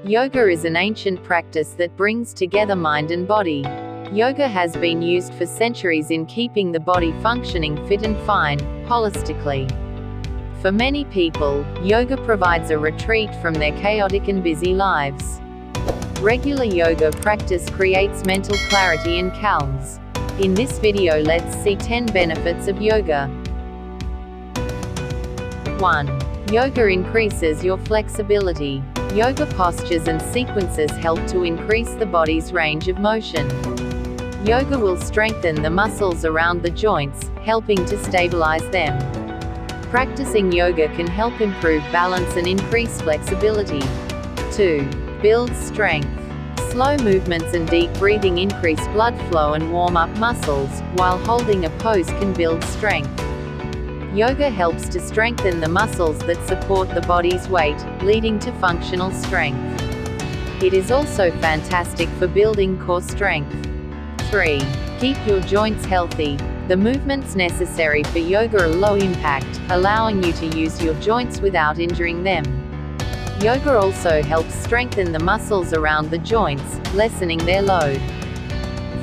Yoga is an ancient practice that brings together mind and body. Yoga has been used for centuries in keeping the body functioning fit and fine, holistically. For many people, yoga provides a retreat from their chaotic and busy lives. Regular yoga practice creates mental clarity and calmnes. In this video, let's see 10 benefits of yoga. 1. Yoga increases your flexibility. Yoga postures and sequences help to increase the body's range of motion. Yoga will strengthen the muscles around the joints, helping to stabilize them. Practicing yoga can help improve balance and increase flexibility. 2. Builds strength. Slow movements and deep breathing increase blood flow and warm up muscles, while holding a pose can build strength. Yoga helps to strengthen the muscles that support the body's weight, leading to functional strength. It is also fantastic for building core strength. 3. Keep your joints healthy. The movements necessary for yoga are low impact, allowing you to use your joints without injuring them. Yoga also helps strengthen the muscles around the joints, lessening their load.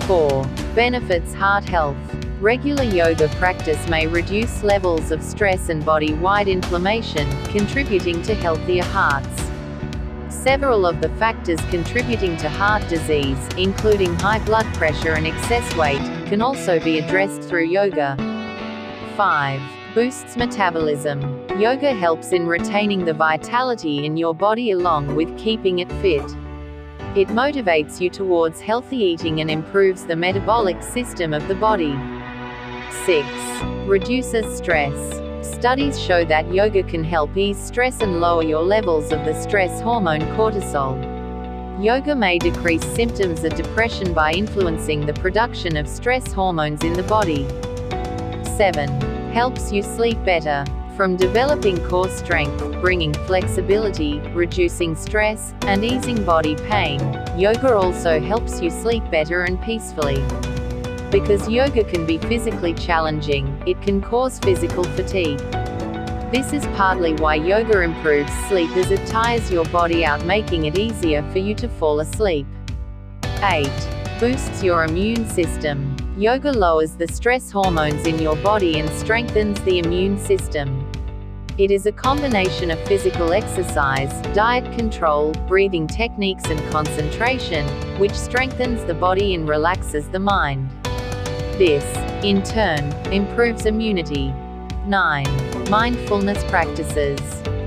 4. Benefits heart health. Regular yoga practice may reduce levels of stress and body-wide inflammation, contributing to healthier hearts. Several of the factors contributing to heart disease, including high blood pressure and excess weight, can also be addressed through yoga. 5. Boosts metabolism. Yoga helps in retaining the vitality in your body along with keeping it fit. It motivates you towards healthy eating and improves the metabolic system of the body. 6. Reduces stress. Studies show that yoga can help ease stress and lower your levels of the stress hormone cortisol. Yoga may decrease symptoms of depression by influencing the production of stress hormones in the body. 7. Helps you sleep better. From developing core strength, bringing flexibility, reducing stress, and easing body pain, yoga also helps you sleep better and peacefully. Because yoga can be physically challenging, it can cause physical fatigue. This is partly why yoga improves sleep, as it tires your body out, making it easier for you to fall asleep. 8. Boosts your immune system. Yoga lowers the stress hormones in your body and strengthens the immune system. It is a combination of physical exercise, diet control, breathing techniques and concentration, which strengthens the body and relaxes the mind. This, in turn, improves immunity. 9. Mindfulness practices.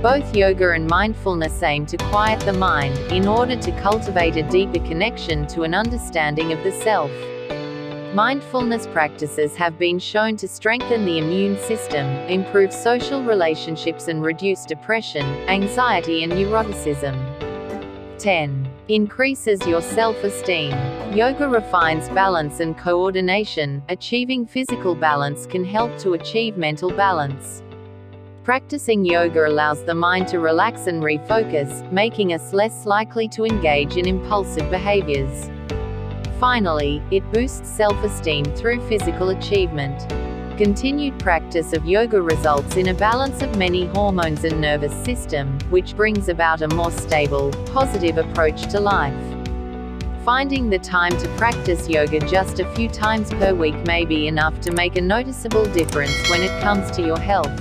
Both yoga and mindfulness aim to quiet the mind, in order to cultivate a deeper connection to an understanding of the self. Mindfulness practices have been shown to strengthen the immune system, improve social relationships and reduce depression, anxiety and neuroticism. 10. Increases your self-esteem. Yoga refines balance and coordination. Achieving physical balance can help to achieve mental balance. Practicing yoga allows the mind to relax and refocus, making us less likely to engage in impulsive behaviors. Finally, it boosts self-esteem through physical achievement. Continued practice of yoga results in a balance of many hormones and nervous system, which brings about a more stable, positive approach to life. Finding the time to practice yoga just a few times per week may be enough to make a noticeable difference when it comes to your health.